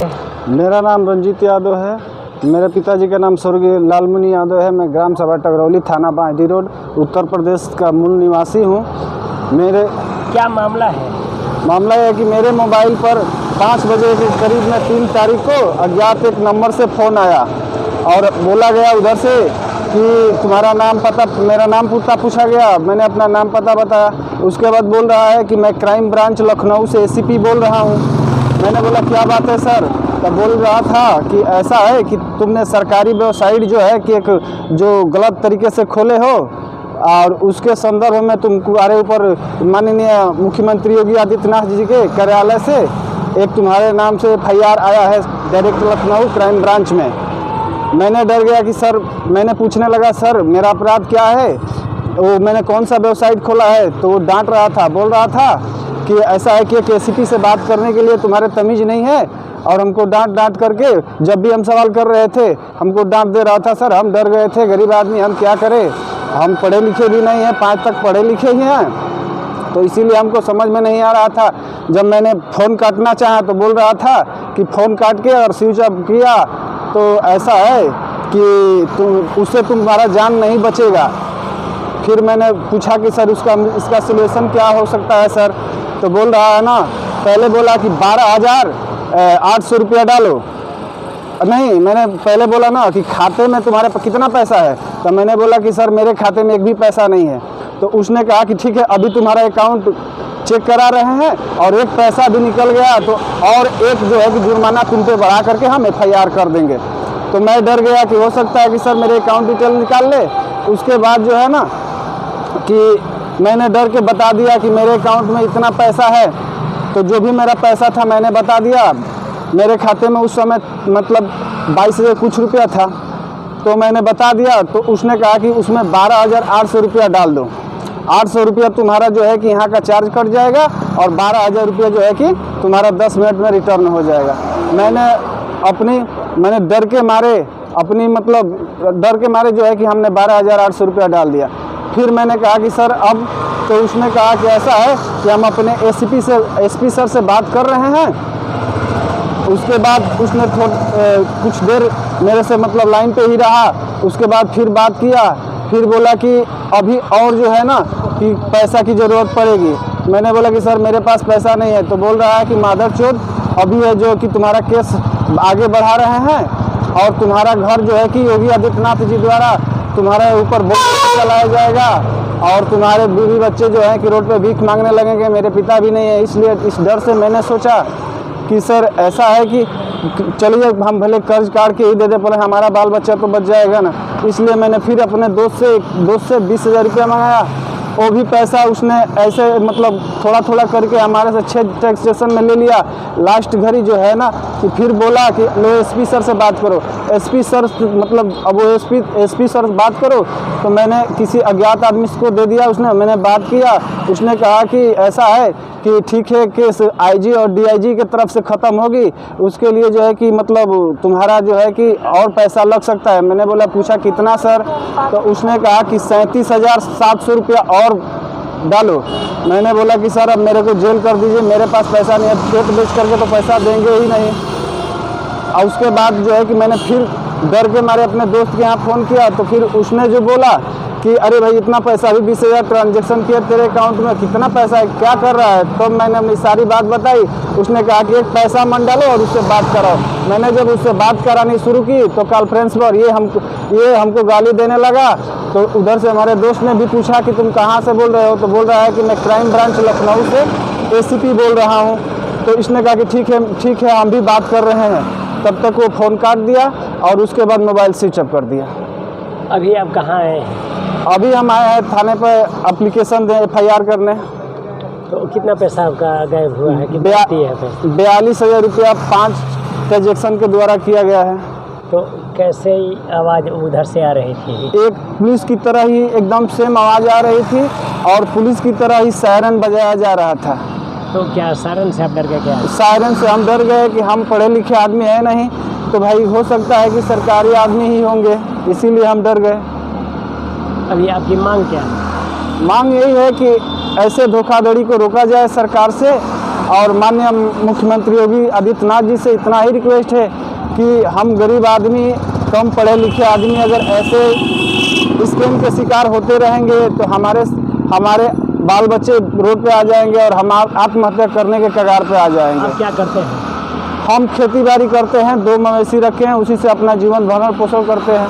मेरा नाम रंजीत यादव है। मेरे पिताजी का नाम स्वर्गीय लालमुनि यादव है। मैं ग्राम सभा टगरौली, थाना बांदी रोड, उत्तर प्रदेश का मूल निवासी हूँ। मेरे क्या मामला है? मामला है कि मेरे मोबाइल पर 5 बजे के करीब में 3 तारीख को अज्ञात एक नंबर से फ़ोन आया और बोला गया उधर से कि तुम्हारा नाम पता, मेरा नाम पूछा गया। मैंने अपना नाम पता बताया। उसके बाद बोल रहा है कि मैं क्राइम ब्रांच लखनऊ से एसीपी बोल रहा हूँ। मैंने बोला क्या बात है सर? तो बोल रहा था कि ऐसा है कि तुमने सरकारी वेबसाइट जो है कि एक जो गलत तरीके से खोले हो और उसके संदर्भ में तुम्हारे ऊपर माननीय मुख्यमंत्री योगी आदित्यनाथ जी के कार्यालय से एक तुम्हारे नाम से FIR आया है डायरेक्ट लखनऊ क्राइम ब्रांच में। मैंने डर गया कि सर, मैंने पूछने लगा सर मेरा अपराध क्या है, वो मैंने कौन सा वेबसाइट खोला है। तो वो डांट रहा था, बोल रहा था कि ऐसा है कि एक ACP से बात करने के लिए तुम्हारे तमीज़ नहीं है और हमको डांट करके जब भी हम सवाल कर रहे थे हमको डांट दे रहा था। सर हम डर गए थे, गरीब आदमी, हम क्या करें, हम पढ़े लिखे भी नहीं हैं, 5 तक पढ़े लिखे ही हैं, तो इसीलिए हमको समझ में नहीं आ रहा था। जब मैंने फ़ोन काटना चाहा तो बोल रहा था कि फ़ोन काट के और स्विच ऑफ किया तो ऐसा है कि उससे तुम्हारा जान नहीं बचेगा। फिर मैंने पूछा कि सर इसका सलूशन क्या हो सकता है सर? तो बोल रहा है ना, पहले बोला कि 12,800 रुपया डालो। नहीं, मैंने पहले बोला ना कि खाते में तुम्हारे पास कितना पैसा है, तो मैंने बोला कि सर मेरे खाते में एक भी पैसा नहीं है। तो उसने कहा कि ठीक है अभी तुम्हारा अकाउंट चेक करा रहे हैं और एक पैसा भी निकल गया तो और एक जो है कि जुर्माना तुम पे बढ़ा करके हम FIR कर देंगे। तो मैं डर गया कि हो सकता है कि सर मेरे अकाउंट डिटेल निकाल ले। उसके बाद जो है ना कि मैंने डर के बता दिया कि मेरे अकाउंट में इतना पैसा है। तो जो भी मेरा पैसा था मैंने बता दिया। मेरे खाते में उस समय मतलब 22,000 कुछ रुपया था, तो मैंने बता दिया। तो उसने कहा कि उसमें 12,800 रुपया डाल दो। 800 रुपया तुम्हारा जो है कि यहाँ का चार्ज कट जाएगा और 12,000 रुपया जो है कि तुम्हारा 10 मिनट में रिटर्न हो जाएगा। मैंने डर के मारे जो है कि हमने 12,800 रुपया डाल दिया। फिर मैंने कहा कि सर अब, तो उसने कहा कि ऐसा है कि हम अपने SP सर से बात कर रहे हैं। उसके बाद उसने कुछ देर मेरे से मतलब लाइन पे ही रहा। उसके बाद फिर बात किया, फिर बोला कि अभी और जो है ना कि पैसा की ज़रूरत पड़ेगी। मैंने बोला कि सर मेरे पास पैसा नहीं है। तो बोल रहा है कि माधरचोद अभी है जो कि तुम्हारा केस आगे बढ़ा रहे हैं और तुम्हारा घर जो है कि योगी आदित्यनाथ जी द्वारा तुम्हारे ऊपर बोझ चलाया जाएगा और तुम्हारे बीवी बच्चे जो हैं कि रोड पे भीख मांगने लगेंगे। मेरे पिता भी नहीं है, इसलिए इस डर से मैंने सोचा कि सर ऐसा है कि चलिए हम भले कर्ज काट के ही दे दे, पर हमारा बाल बच्चा तो बच जाएगा ना। इसलिए मैंने फिर अपने दोस्त से 20,000 रुपया मंगाया। वो भी पैसा उसने ऐसे मतलब थोड़ा करके हमारे से 6 टैक्सेशन में ले लिया। लास्ट घड़ी जो है ना कि फिर बोला कि लो SP सर से बात करो। SP सर मतलब अब वो SP सर से बात करो। तो मैंने किसी अज्ञात आदमी को दे दिया। मैंने बात किया। उसने कहा कि ऐसा है कि ठीक है केस IG और DIG के तरफ से ख़त्म होगी, उसके लिए जो है कि मतलब तुम्हारा जो है कि और पैसा लग सकता है। मैंने बोला पूछा कितना सर? तो उसने कहा कि 37,700 रुपया और डालो। मैंने बोला कि सर अब मेरे को जेल कर दीजिए, मेरे पास पैसा नहीं है, खेत बेच करके तो पैसा देंगे ही नहीं। और उसके बाद जो है कि मैंने फिर डर के मारे अपने दोस्त के यहाँ फ़ोन किया। तो फिर उसने जो बोला कि अरे भाई इतना पैसा भी 20,000 ट्रांजेक्शन किया तेरे अकाउंट में, कितना पैसा है, क्या कर रहा है? तो मैंने अपनी सारी बात बताई। उसने कहा कि एक पैसा मन डालो और उससे बात कराओ। मैंने जब उससे बात करानी शुरू की तो कॉन्फ्रेंस पर ये हमको गाली देने लगा। तो उधर से हमारे दोस्त ने भी पूछा कि तुम कहाँ से बोल रहे हो? तो बोल रहा है कि मैं क्राइम ब्रांच लखनऊ से ACP बोल रहा हूँ। तो इसने कहा कि ठीक है हम भी बात कर रहे हैं। तब तक वो फ़ोन काट दिया और उसके बाद मोबाइल स्विच ऑफ कर दिया। अभी आप कहाँ हैं? अभी हम आए हैं थाने पर एप्लीकेशन दें FIR करने। तो कितना पैसा आपका गायब हुआ है? 42,000 रुपया 5 ट्रांजेक्शन के द्वारा किया गया है। तो कैसे आवाज़ उधर से आ रही थी? एक पुलिस की तरह ही एकदम सेम आवाज़ आ रही थी और पुलिस की तरह ही सायरन बजाया जा रहा था। तो क्या सायरन से आप डर गए? क्या सायरन से हम डर गए कि हम पढ़े लिखे आदमी है नहीं, तो भाई हो सकता है कि सरकारी आदमी ही होंगे, इसीलिए हम डर गए। अभी आपकी मांग क्या है? मांग यही है कि ऐसे धोखाधड़ी को रोका जाए सरकार से और माननीय मुख्यमंत्री योगी आदित्यनाथ जी से इतना ही रिक्वेस्ट है कि हम गरीब आदमी, कम पढ़े लिखे आदमी अगर ऐसे स्कैम के शिकार होते रहेंगे तो हमारे बाल बच्चे रोड पे आ जाएंगे और हम आत्महत्या करने के कगार पे आ जाएंगे। आप क्या करते हैं? हम खेती बाड़ी करते हैं, 2 मवेशी रखे हैं, उसी से अपना जीवन भरण पोषण करते हैं।